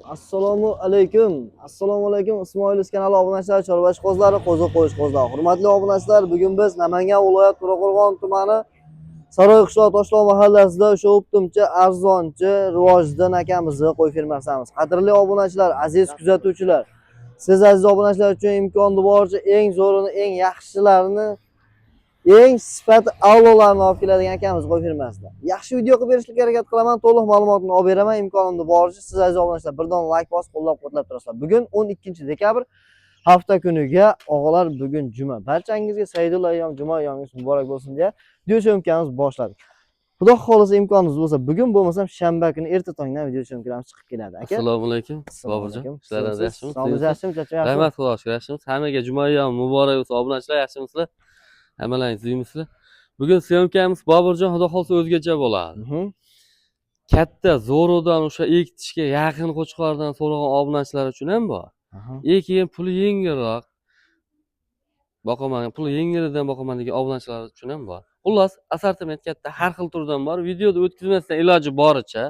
Assalomu alaykum. Assalomu alaykum. Ismoil kanali obunachilar, chorvachi qo'zlari, qo'zi qo'yish qo'zlar. Hurmatli obunachilar, bugun biz Namangan viloyat To'raqo'rg'on tumani Saroyqishloq Toshloq mahallasida o'sha o'ptimcha arzonchi rivojdan akamizni qo'y fermasamiz. Qadrli obunachilar, aziz kuzatuvchilar, siz aziz obunachilar uchun imkoni boricha eng zo'rini, eng yaxshilarini, eng sifat a'lolarni olib keladigan akamiz qo'y firmasida. Yaxshi video qilib berishga harakat qilaman, to'liq ma'lumotni olib beraman, imkonimni boricha siz aziz obunachilar birdan like bosib qo'llab-quvvatlab turasizlar. Bugun 12-dekabr hafta kuniga, o'g'lar bugun juma. Barchangizga Saidul ayyom, juma ayyomingiz muborak bo'lsin deya video syomkamiz boshladik. Xudo xolisa imkonimiz bo'lsa, bugun bo'lmasam shanba kuni erta tongdan video syomkamiz chiqib keladi aka. Assalomu alaykum. Boburjon. Ishlaringiz yaxshimi? Sog'ligingiz yaxshimi? Charchamayapsizmi? Rahmat, xudo shukr, yaxshimiz. Hammaga juma ayyomi muborak bo'lsin. Obunachilar yaxshimisizlar? Hammalaringiz uymisizlar? Bugun syomkamiz Boburjon xudo xolisa o'zgacha bo'ladi. Katta zo'rodan o'sha ekitishga yaqin qo'chqordan so'ragan obunachilar uchun ham bor. Keyin puli yengilroq boqaman, puli yengilroqdan boqaman degan obunachilar uchun ham bor. Xullas, assortiment katta, har xil turdan bor. Videoda o'tkazmasdan iloji boricha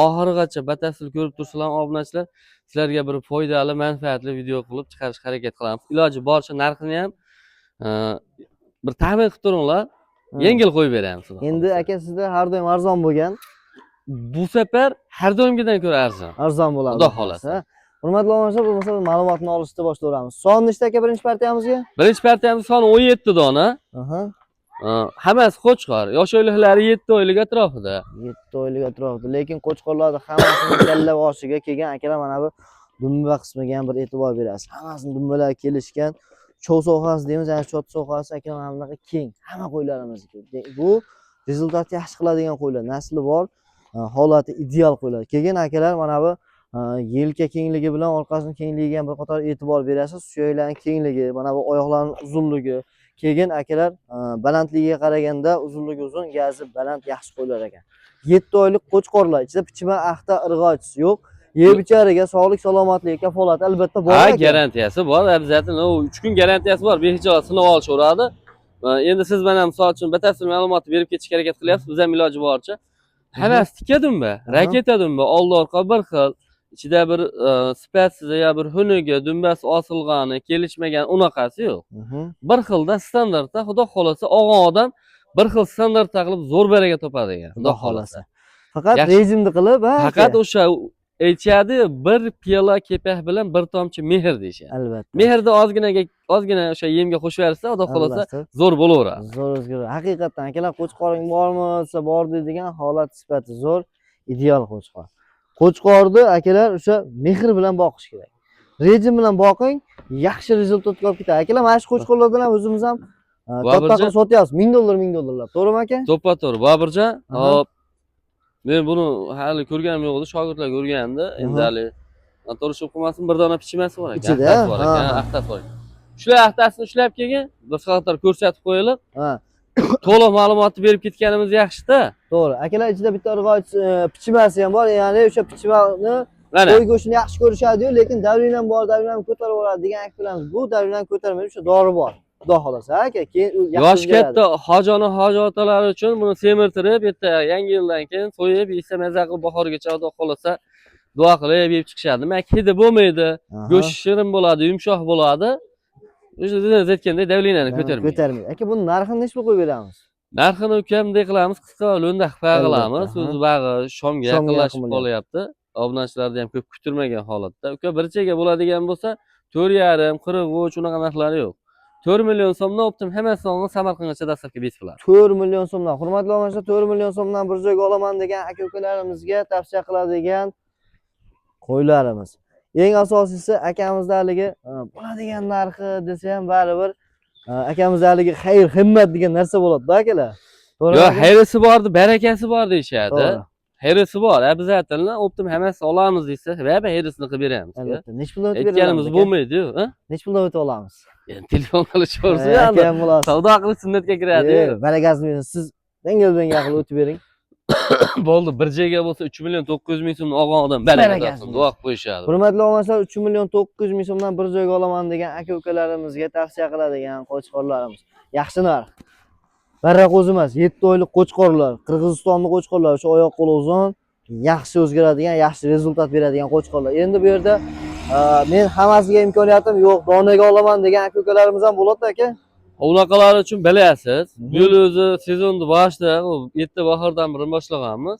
oxirigacha batafsil ko'rib tursalar obunachilar, sizlarga bir foydali, manfaatli video qilib chiqarishga harakat qilamiz. Iloji boricha narxini ham bir taxmin qilib turinglar, yengil qo'yib beramiz. Endi aka sizda har doim arzon bo'lgan. Bu safar har doimgidan ko'ra arzon bo'ladi. Xudo xolasa. Hurmatli obunachilar, bo'lmasa ma'lumotni olishni boshlayveramiz. Son nechta aka birinchi partiyamizga? Birinchi partiyamiz soni 17 dona. Hammasi qo'chqor. Yosh oyliklari 7 oylik atrofida. 7 oylik atrofida. Lekin qo'chqorlarning hammasini kalla boshiga kelgan akalar mana bu dumba qismiga ham bir e'tibor berasiz. Hammasini dumbalar kelishgan. Chov sohasi deymiz, ya'ni chot sohasi akalar mana bunaqa keng. Hamma qo'ylarimizniki. Bu rezultat yaxshi qiladigan qo'ylar, nasli bor, holati ideal qo'ylar. Kelgan akalar mana bu yelka kengligi bilan orqasining kengligiga ham bir qator e'tibor berasiz. Suyaklarning kengligi, mana bu oyoqlarning uzunligi. Keyin akalar balandligiga qaraganda uzunligi uzun, gazi baland yaxshi qo'ylar ekan. 7 oylik qo'chqorlar, ichida pichma, axta, irg'ochisi yo'q. Yer bichariga sog'lik, salomatlik kafolati albatta bor ekan. Garantiyasi bor, обязательно 3 kun garantiyasi bor. Behijoat sinov olishaveradi. Endi siz mana misol uchun batafsil ma'lumot berib ketishga harakat qilyapsiz. Biz ham iloji boricha hammasi tikadimba, raketadimba, oldi orqa bir xil. İçida bir sifatsiz ya bir hunugi, dumbasi osilgani, kelishmagan unaqasi yo'q. Bir xilda standartda xudo xolasa og'on odam bir xil standartda qilib zo'r baraka topadi ekan. Xudo xolasa. Faqat rejimni qilib, faqat o'sha aytishadi, bir piyola kepah bilan bir tomchi mehr deyishadi. Albatta. Mehrni ozgina o'sha yemga qo'shib bersa, xudo xolasa zo'r bo'laveradi. Zo'r o'zgaradi. Haqiqatan akalar qo'chqoring bormi desa bor deydigan holat sifati zo'r, ideal qo'chqor. Qo'chqorni akalar o'sha mehr bilan boqish kerak. Rejim bilan boqing, yaxshi rezultat olib ketadi. Akalar mana shu qo'chqorlardan ham o'zimiz ham katta qilib sotyapmiz. $1000 to'g'rimi aka? To'ppa-to'g'ri. Boburjon, hop. Men buni hali ko'rganim yo'q edi, shogirdlar ko'rgandi. Endi hali noto'g'ri qilmasin, bir dona pichmasi bor ekan. Axtasi bor ekan, axtasi bor. Shular axtasini ushlab kelgan, bir qator ko'rsatib qo'yilib. To'liq ma'lumotni berib ketganimiz yaxshi-da. To'g'ri. Akalar ichida bitta irg'och pichmasi ham bor, ya'ni o'sha pichmani qo'y go'shtini yaxshi ko'rishadi-yu, lekin davrinam bor, davrinam ko'tarib oladi degan akbilamiz. Bu davrinam ko'tarmaydi, o'sha dori bor. Xudo xolasa, aka, keyin yosh katta hojona hojotalari uchun buni semirtirib, erta yangi yildan keyin so'yib, yesa maza qilib bahorgacha xudo xolasa duo qilib yeb chiqishadi. Demak, hidi bo'lmaydi, go'sht shirin bo'ladi, yumshoq bo'ladi. O'sha siz aytgandek davlinani ko'tarmaydi. Aka, buni narxini nechga qo'yib beramiz? Narxini ukamdek qilamiz, qisqa lo'nda qilib qilamiz. O'zi bag'i shomga yaqinlashib qolyapti. Obunachilarni ham ko'p kutilmagan holatda. Uka bir chega bo'ladigan bo'lsa, 4,5, 43 unaqa narxlari yo'q. 4 million so'mdan optim hammasini Samarqandgacha dastlabki betiladi. 4 million so'mdan. Hurmatli obunachilar, 4 million so'mdan bir joyga olaman degan aka-ukalarimizga tavsiya qiladigan qo'ylarimiz. Eng asosiysi akamizdaligi bo'ladigan narxi desa ham baribir akamizdaligi xayr, himmat degan narsa bo'ladi-da akalar. Yo'q, xayrisi bordi, barakasi bor deyshadi. Xayrisi bor, обязательно optim hammasi olamiz desa, va xayrisini qilib beramiz. Albatta. Nech puldan o'tib beramiz? Aytganimiz bo'lmaydi-yu, ha? Nech puldan o'tib olamiz? Endi telefon qilishaversa, endi savdo qilib sunnatga kiradi. Barakasini bering, siz dengil-dengil qilib o'tib bering. Bo'ldi, bir joyga bo'lsa 3 million 900 ming so'mni olgan odam barakasini duo qilib qo'yishadi. Hurmatli obunachilar, 3 million 900 ming so'mdan bir joyga olaman degan aka-ukalarimizga tavsiya qiladigan qo'chqorlarimiz. Yaxshi narx. Barra qo'zi emas, 7 oylik qo'chqorlar, Qirg'izistonning qo'chqorlari, o'sha oyoq qo'li uzun, yaxshi o'zgaradigan, yaxshi rezultat beradigan qo'chqorlar. Endi bu yerda men hammasiga imkoniyatim yo'q, donaga olaman degan aka-ukalarimiz ham bo'ladi aka. Unaqalar uchun bilyapsiz. Bu yil o'zi sezonni boshida, erta bahordan beri boshlaganmiz.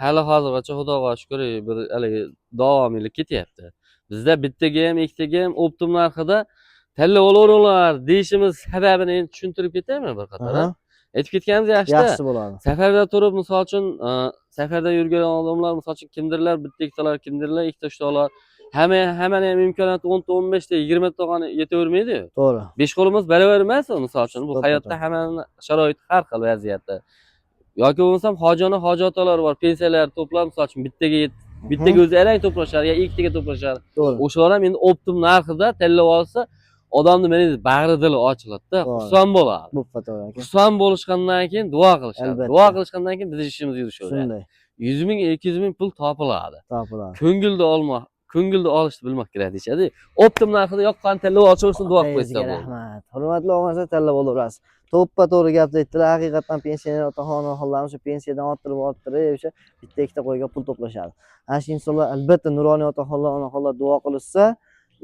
Hali hozirgacha Xudoga shukr, bir haligi davomiylik ketyapti. Bizda bittaga ham, ikkitaga ham optim narxida tanlab olaveringlar deyishimiz sababini endi tushuntirib ketaymi bir qator? Aytib ketganimiz Yaxshi bo'ladi. Safarda turib, misol uchun, safarda yurgan odamlar, misol uchun kimdirlar bitta ikkitalar, kimdirlar ikkita uchtalar. Hamma ham imkoniyati 10 ta, 15 ta, 20 ta qani yetavermaydi-yu. To'g'ri. Besh qo'limiz baravar emas, misol uchun. Bu hayotda hammaning sharoiti har xil vaziyatda. Yoki bo'lmasam hojona hojotalar bor, pensiyalar to'plab, misol uchun bittaga o'zi arang to'plashar, yo ikkitaga to'plashar. To'g'ri. O'shalar ham endi optim narxida tanlab olsa, odamni meni bag'ri dili ochiladi-da, xursand bo'ladi. Bo'pti to'g'ri aka. Xursand bo'lishgandan keyin duo qilishadi. Albatta. Duo qilishgandan keyin biz ishimiz yurishaveradi. Shunday. 100 ming, 200 ming pul topiladi. Topiladi. Ko'ngilda olishni bilmoq kerak deyishadi. Optim narxida yoqqan tanlab olishni duo qo'ysa bo'ladi. Rahmat. Hurmatli omonlar, tanlab olaverasiz. To'ppa-to'g'ri gapni aytdilar. Haqiqatan pensioner ota-onalarimiz shu pensiyadan orttirib o'sha bitta ikkita qo'yga pul to'plashadi. Ana shu insonlar albatta nuroniy ota-onalar, onaxonlar duo qilishsa,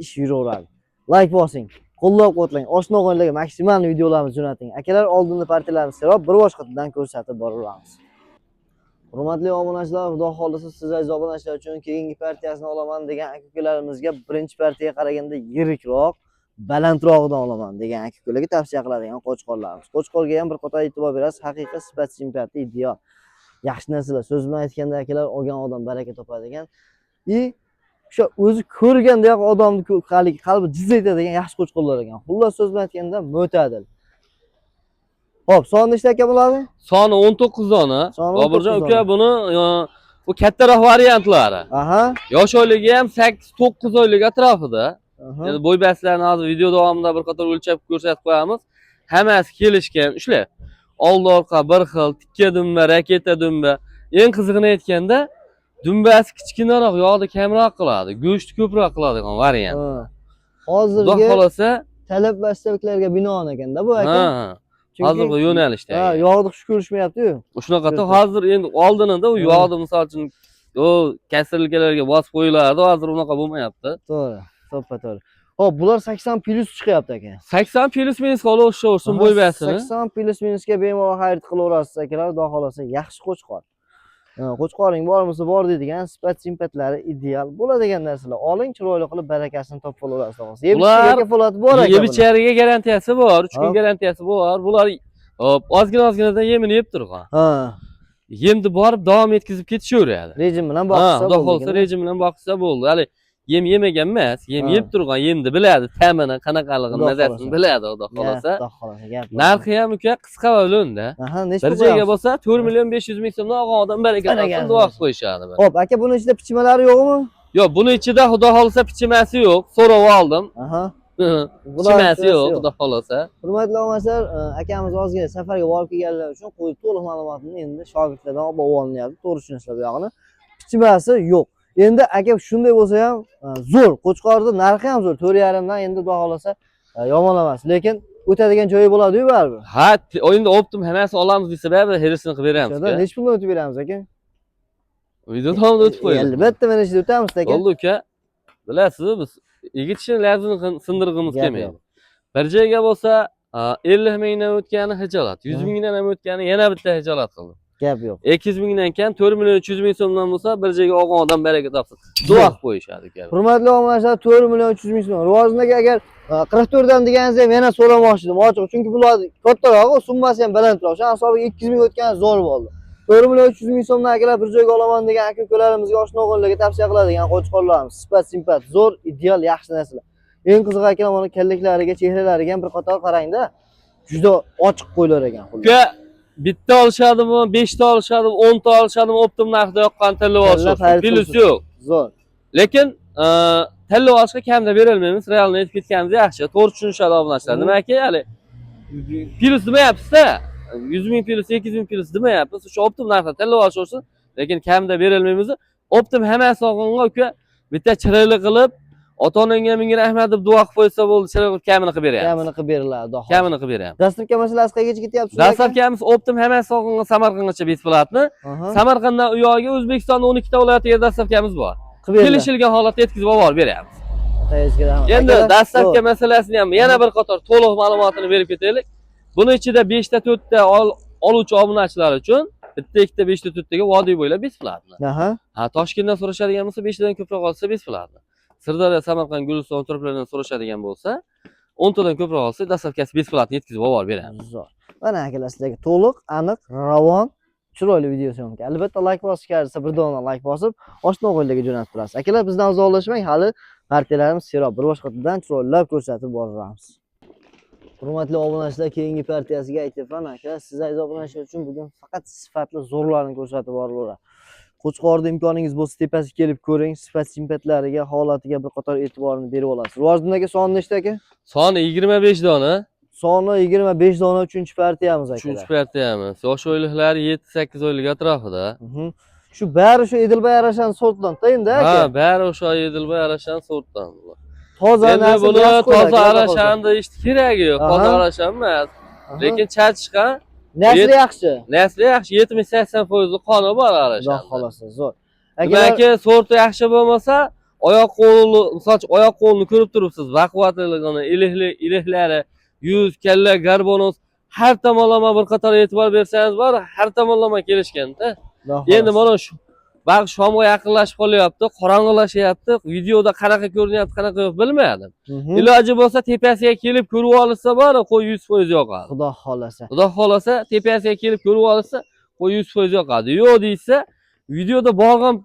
ish yuraveradi. Like bosing, qo'llab-quvvatlang, oshna o'g'illarga maksimal videolarimizni jo'nating. Akalar, oldinda partiyalarimiz serob, bir boshqadan ko'rsatib boraveramiz. Hurmatli obunachilar, Xudo xolisa siz aziz obunachilar uchun keyingi partiyasini olaman degan aka-ukalarimizga birinchi partiyaga qaraganda yirikroq, balandrog'idan olaman degan aka-ukalarga tavsiya qiladigan qo'chqorlarimiz. Qo'chqorga ham bir qator e'tibor berasiz. Haqiqiy sifat simpati ideal. Yaxshi narsalar, so'z bilan aytganda akalar, olgan odam baraka topadigan. O'sha o'zi ko'rganda odamni qalbi jiz etadigan yaxshi qo'chqorlar ekan. Xullas so'z bilan aytganda mo'tadil. Xo'p, soni nechta aka bo'ladi? Soni 19 dona. Boburjon uka buni bu kattaroq variantlari. Aha. Yosh oyligi ham 8-9 oylik atrofida. Endi bo'y baslarni hozir video davomida bir qator o'lchab ko'rsatib qo'yamiz. Hammasi kelishgan. Ushla. Old orqa bir xil, tikka dumba, raketa dumba. Eng qizig'ini aytganda, dumbasi kichkinaroq, yog'ni kamroq qiladi, go'sht ko'proq qiladigan variant. Hozirgi xolasa talab va istaklarga binoan ekanda bu aka. Hozirgi yo'nalishda. Yog'ni xush ko'rishmayapti-yu. Shunaqa hozir endi oldinida u yog'ni misol uchun kasalliklarga bosib qo'yilardi, hozir unaqa bo'lmayapti. To'g'ri, to'ppa-to'g'ri. Xo'p, bular 80 plus chiqyapti aka. 80 plus minus qo'lashsin bo'y basini. 80 plus minusga bemalol xarid qilaverasiz akalar, xudo xolasa yaxshi qo'chqor. Qo'chqoring bormisa bor deydigan sifat simpatlari ideal bo'ladigan narsalar. Oling, chiroyli qilib barakasini topib olaverasiz. Yeb-ichishga kafolati bor aka. Yeb-ichariga garantiyasi bor, 3 kun garantiyasi bor. Bular ozgina-ozginadan yemini yeb turgan. Yemni borib davom etkizib ketishaveradi. Rejim bilan boqsa bo'ldi. Xudo xolasa rejim bilan boqsa bo'ldi. Hali yem yemagan emas, yem yeb turgan, yemni biladi, ta'mini, qanaqaligini, mazasini biladi, xudo xolasa. Narxi ham uka qisqa va ulunda. Bir joyga bo'lsa 4 million 500 ming so'mdan olgan odam baraka topsin, duo qilib qo'yishadi. Xo'p, aka buni ichida pichmalari yo'qmi? Yo'q, buni ichida xudo xolasa pichmasi yo'q, so'rab oldim. Pichmasi yo'q, xudo xolasa. Hurmatli omonlar, akamiz ozgina safarga borib kelganlar uchun qo'yib to'liq ma'lumotni endi shogirdlardan olib olinyapti. To'g'ri tushunishlar bu yog'ini. Pichmasi yo'q. Endi aka shunday bo'lsa ham zo'r, qo'chqorning narxi ham zo'r. 4,5 dan endi xudo xolasa yomon emas, lekin o'tadigan joyi bo'ladi-yu baribir. Ha, endi optim hammasi olamiz desa baribir herisini qilib beramiz. Nech puldan o'tib beramiz aka? Video davomida o'tib qo'yamiz. Albatta mana shu o'tamiz aka. Bo'ldi uka. Bilasiz, biz yigit ishini lazimni sindirg'imiz kelmaydi. Bir joyga bo'lsa 50 mingdan o'tgani hijolat, 100 mingdan ham o'tgani yana bitta hijolat qildi. Gap yo'q. 200 mingdan keyin 4 million 300 ming so'mdan bo'lsa bir joyga olgan odam baraka topsin. Duo qilib qo'yishadi aka. Hurmatli omonlar, 4 million 300 ming so'm. Rivojinaga agar 44 dan deganingiz ham yana so'ramoqchi edim. Ochiq, chunki bular kattaroq, summasi ham balandroq. O'sha hisobiga 200 ming o'tgani zo'r bo'ldi. 4 million 300 ming so'mdan akalar bir joyga olaman degan aka-ukalarimizga, oshna o'g'illarga tavsiya qiladigan qo'chqorlarimiz. Sifat simpat, zo'r, ideal, yaxshi narsalar. Eng qiziq akalar, mana kallaklariga, chehralariga ham bir qator qarangda. Juda ochiq qo'ylar ekan. Uka, bitta olishadimi, 5 ta olishadimi, 10 ta olishadimi, optim narxda yoqqan tanlab olishadi. Plus yo'q. Zo'r. Lekin tanlab olishga kamda berolmaymiz. Realni aytib ketganimiz yaxshi. To'g'ri tushunishadi obunachilar. Nimaki, hali plus demayapsiz-da. 100 ming plus, 200 ming plus demayapmiz. O'sha optim narxda tanlab olish uchun, lekin kamda berolmaymiz. Optim hammasi olganga uka bitta chiroyli qilib Ota-onangga ming rahmat deb duo qilib qo'ysa bo'ldi, chiroq kamini qilib beramiz. Kamini qilib beriladi, xudo xohlasa. Kamini qilib beramiz. Dastlabki masalasi qayergacha ketyapti? Dastlabkamiz optim hammasi So'g'inga Samarqandgacha besplatni. Samarqanddan u yoqqa O'zbekistonning 12 ta viloyatiga dastlabkamiz bor. Kelishilgan holatda yetkazib olib beramiz. Endi dastlabki masalasini ham yana bir qator to'liq ma'lumotini berib ketaylik. Buning ichida 5 ta 4 ta oluvchi obunachilar uchun bitta, ikkita, 5 ta 4 taga vodiy bo'ylab besplatni. Ha, Toshkentdan so'rashadigan bo'lsa 5 tadan ko'proq olsa besplatni. Sirdaryo, Samarqand, Guliston turblaridan so'rashadigan bo'lsa 10 tadan ko'proq olsa dastlabkasi besplatni yetkazib olib beramiz. Zo'r. Mana akalar sizlarga to'liq, aniq, ravon, chiroyli video syomka. Albatta like bosishga kelsa bir dona like bosib, oshno qo'llarga jo'natib turasiz. Akalar bizdan uzoqlashmang, hali partiyalarimiz serob bir boshqadan chiroylab ko'rsatib boramiz. Hurmatli obunachilar, keyingi partiyasiga aytyapman aka, siz aziz obunachilar uchun bugun faqat sifatli zo'rlarni ko'rsatib borlar. Qo'chqorda imkoningiz bo'lsa tepasiga kelib ko'ring, sifat simpatlariga, holatiga bir qator e'tiborni berib olasiz. Rivojiddagi soni nechta aka? Soni 25 dona. Soni 25 dona 3-partiyamiz aka. 3-partiyamiz. Yosh oyliklar 7-8 oylik atrofida. Shu bari shu Edilbay Arashan sortdan-da endi aka. Ha, bari o'sha Edilbay Arashan sortdan. Toza narsa buni toza Arashanni ish keragi yo'q, toza Arashan emas. Lekin chachishgan nasli yaxshi. Nasli yaxshi, 70-80% qoni bor Arashan. Xudo xolasa, zo'r. Demak, sorti yaxshi bo'lmasa, oyoq qo'lni, misol oyoq qo'lni ko'rib turibsiz, baquvvatligini, iliklari, yuz, kalla, garbonoz har tomonlama bir qator e'tibor bersangiz bor, har tomonlama kelishganda. Endi mana shu baq shomga yaqinlashib qolyapti, qorong'ilashyapti, videoda qanaqa ko'rinyapti, qanaqa yo'q bilmadim. Iloji bo'lsa tepasiga kelib ko'rib olsa bor, qo'y 100% yoqadi. Xudo xolasa. Xudo xolasa tepasiga kelib ko'rib olsa, qo'y 100% yoqadi. Yo'q deysa, videoda borgan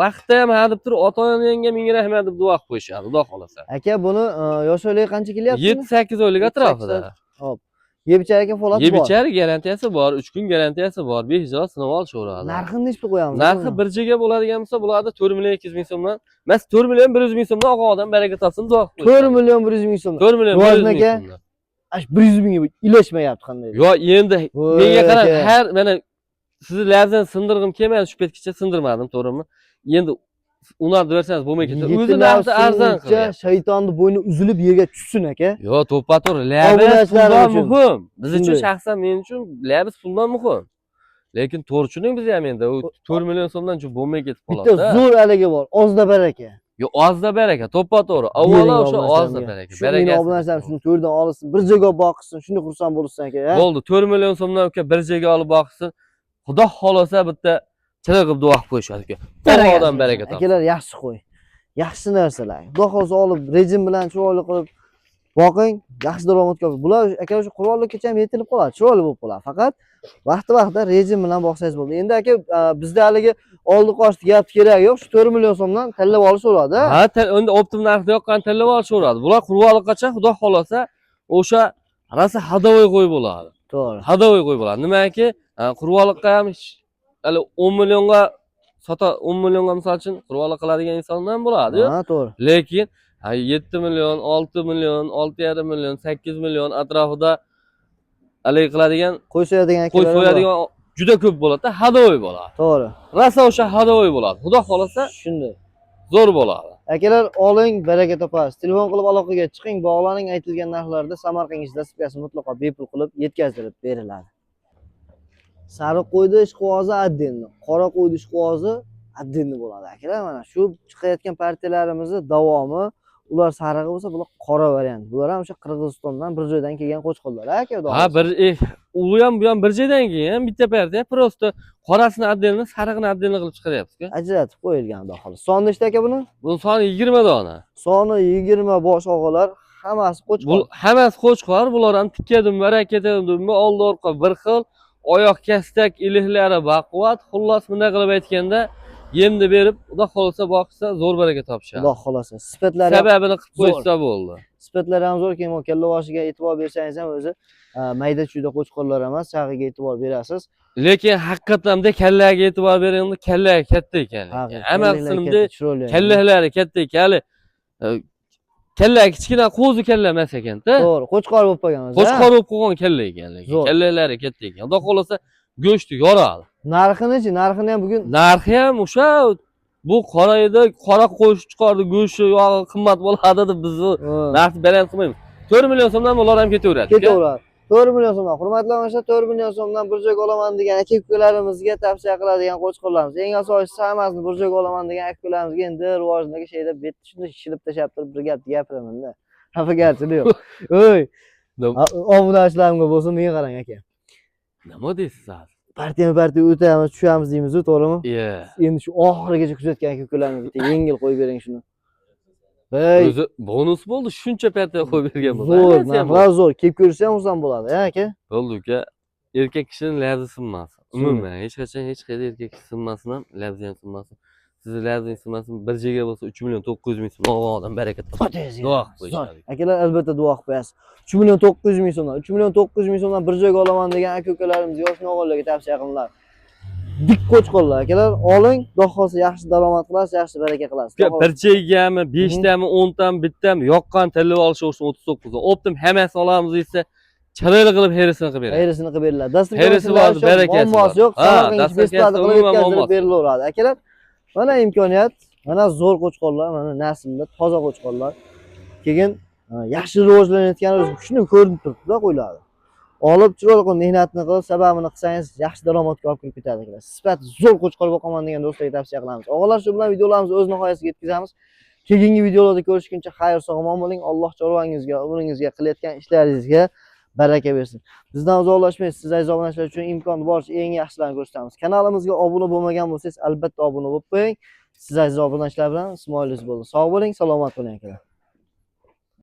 vaqtda ham ha deb turib, ota-onangga ming rahmat deb duo qilib qo'yishadi, xudo xolasa. Aka, buni yosh oyligi qancha kelyapti? 7-8 oylik atrofida. Xo'p. Yebichariga holat bor. Yebichari garantiyasi bor, 3 kun garantiyasi bor, 5 yil sinov olishadi. Narxini nechta qo'yamiz? Narxi bir jiga bo'ladigan bo'lsa, bularda 4 million 200 ming so'mdan, emas 4 million 100 ming so'mdan og'odan baraka topsin, duo qilib. 4 million 100 ming so'mdan. 4 million 100 ming so'mdan. Ash 100 mingga ilashmayapti qanday? Yo'q, endi menga qarang, har mana sizni labdan sindirg'im kelmadi, shu petgacha sindirmadim, to'g'rimi? Endi unarni bersangiz bo'lmay ketadi. O'zi narxi arzon qilgan. Shaytonni bo'yni uzilib yerga tushsin aka. Yo'q, to'ppa-to'g'ri, labis puldan muhim. Biz uchun shaxsan men uchun labis puldan muhim. Lekin to'rchining biz ham endi 4 million so'mdan chu bo'lmay ketib qoladi. Bitta zo'r aligi bor, ozda baraka. Yo'q, ozda baraka, to'ppa-to'g'ri. Avvalo o'sha ozda baraka. Baraka. Obunachilar shuni to'rdan olsin, bir joyga boqsin, shuni xursand bo'lsin aka. Bo'ldi, 4 million so'mdan uka bir joyga olib boqsin. Xudo xolasa bitta chiroq qilib duo qilib qo'yishadi aka. Xudodan baraka topsin. Akalar yaxshi qo'y. Yaxshi narsalar. Xudo xolasa olib rejim bilan chiroyli qilib boqing, yaxshi daromad ko'p. Bular aka o'sha qurollikkacha ham yetilib qoladi, chiroyli bo'lib qoladi. Faqat vaqti-vaqtida rejim bilan boqsangiz bo'ldi. Endi aka bizda haligi oldi qochdi gap keragi yo'q. Shu 4 million so'mdan tanlab olishaveradi. Ha, endi optim narxda yoqqan tanlab olishaveradi. Bular qurollikkacha xudo xolasa o'sha rasa hadovoy qo'y bo'ladi. To'g'ri. Hadovoy qo'y bo'ladi. Nimaiki, qurollikqa ham hali 10 millionga 10 millionga misol uchun qurollik qiladigan insondan bo'ladi-yu. Ha, to'g'ri. Lekin 7 million, 6 million, 6,5 million, 8 million atrofida haligi qiladigan, qo'y so'yadigan akalar, qo'y so'yadigan juda ko'p bo'ladi, hadovoy bo'ladi. To'g'ri. Rasa o'sha hadovoy bo'ladi. Xudo xolasa shunday. Zo'r bo'ladi. Akalar, oling, baraka topasiz. Telefon qilib aloqaga chiqing, bog'laning, aytilgan narxlarda Samarqandga dastlabkasi mutlaqo bepul qilib yetkazilib beriladi. Sariq qo'ydi ishqivozi отдельно, qora qo'ydi ishqivozi отдельно bo'ladi akalar. Mana shu chiqayotgan partiyalarimizni davomi, ular sarig'i bo'lsa, bular qora variant. Bular ham o'sha Qirg'izistondan bir joydan kelgan qo'chqorlar aka. Ha, u ham bu ham bir joydan kelgan, bitta partiya, prosta qorasini отдельно, sarig'ini отдельно qilib chiqaryapsiz-ku. Ajratib qo'yilgan xudo xolos. Soni nechta aka buni? Buni soni 20 dona. Soni 20 bosh og'alar, hammasi qo'chqor. Hammasi qo'chqor, bular ham tikkadim, barakatim, oldi orqa bir xil. Oyoq kastak iliklari baquvvat, xullas bunday qilib aytganda yemni berib, xudo xolasa boqsa zo'r baraka topishadi. Xudo xolasa. Sifatlari sababini qilib qo'ysa bo'ldi. Sifatlari ham zo'r, keyin kalla boshiga e'tibor bersangiz ham o'zi mayda chuyda qo'chqorlar emas, chag'iga e'tibor berasiz. Lekin haqiqatan ham kallaga e'tibor beringda, kallaga katta ekan. Hammasining kallalari katta ekan. Kalla kichkina qo'zi kalla emas ekan-da. To'g'ri, qo'chqor bo'lib qolgan o'zi. Qo'chqor bo'lib qolgan kalla ekan, lekin kallalari katta ekan. Xudo xolasa go'shti yoradi. Narxini-chi, narxini ham bugun narxi ham o'sha Bu qorayda qora qo'sh chiqardi, go'shti, yog'i qimmat bo'ladi deb biz narx baland qilmaymiz. 4 million so'mdan ular ham ketaveradi. Ketaveradi. 4 million so'mdan. Hurmatli obunachilar, 4 million so'mdan bir joyga olaman degan aka-ukalarimizga tavsiya qiladigan qo'chqorlarimiz. Eng asosiysi hammasini bir joyga olaman degan aka-ukalarimizga endi rivojidagi şeyda betni shunday shishilib tashab turib bir gap gapiraman-da. Xafagarchilik yo'q. Oy, obunachilarimga bo'lsin, menga qarang aka. Nima deysiz hozir? Partiya o'tamiz, tushamiz deymiz, to'g'rimi? Iya. Endi shu oxirigacha kuzatgan aka-ukalarimizga bitta yengil qo'yib bering shuni. Hey, O'zi bonus bo'ldi, shuncha partiya qo'yib bergan bo'lsa. zo'r, narxlar zo'r. Kelib ko'rsa ham xursand bo'ladi, aka. Bo'ldi uka. Erkak kishining labzi sinmasin. Umuman hech qachon hech qayerda erkak kishi sinmasin ham, labzi ham sinmasin. Sizni labzingiz sinmasin, bir joyga bo'lsa 3 million 900 ming so'm olgan barakat topadi. Duo qilib qo'yishadi. Akalar albatta duo qilib qo'yasiz. 3 million 900 ming so'mdan, 3 million 900 ming so'mdan bir joyga olaman degan aka-ukalarimiz yosh o'g'illarga tavsiya qilinglar. Dik qo'chqorlar akalar, oling, xudo xolsa yaxshi daromad qilasiz, yaxshi baraka qilasiz. Bir joygami, 5 tami, 10 tami, bittami yoqqan tilib olish uchun 39 dan. Optim hammasi olamiz desa, chiroyli qilib herisini qilib beradi. Herisini qilib beriladi. Dastur Herisi bor, barakasi muammosi yo'q. Samarqandga besplata qilib yetkazib berilaveradi. berilaveradi. Akalar, mana imkoniyat, mana zo'r qo'chqorlar, mana naslda toza qo'chqorlar. Keyin yaxshi rivojlanayotgani shuni ko'rinib turibdi-da qo'yiladi. Olib chiroyli qilib mehnatni qilib, sababini qilsangiz yaxshi daromadga olib kirib ketadi akalar. Sifati zo'r qo'chqor boqaman degan do'stlarga tavsiya qilamiz. O'g'illar, shu bilan videolarimizni o'z nihoyasiga yetkazamiz. Keyingi videolarda ko'rishguncha xayr sog'lom bo'ling. Alloh chorvangizga, umringizga, qilayotgan ishlaringizga baraka bersin. Bizdan uzoqlashmaysiz. Siz aziz obunachilar uchun imkon boricha eng yaxshilarini ko'rsatamiz. Kanalimizga obuna bo'lmagan bo'lsangiz, albatta obuna bo'lib qo'ying. Siz aziz obunachilar bilan Ismoil bo'ldi. Sog' bo'ling, salomat bo'ling akalar.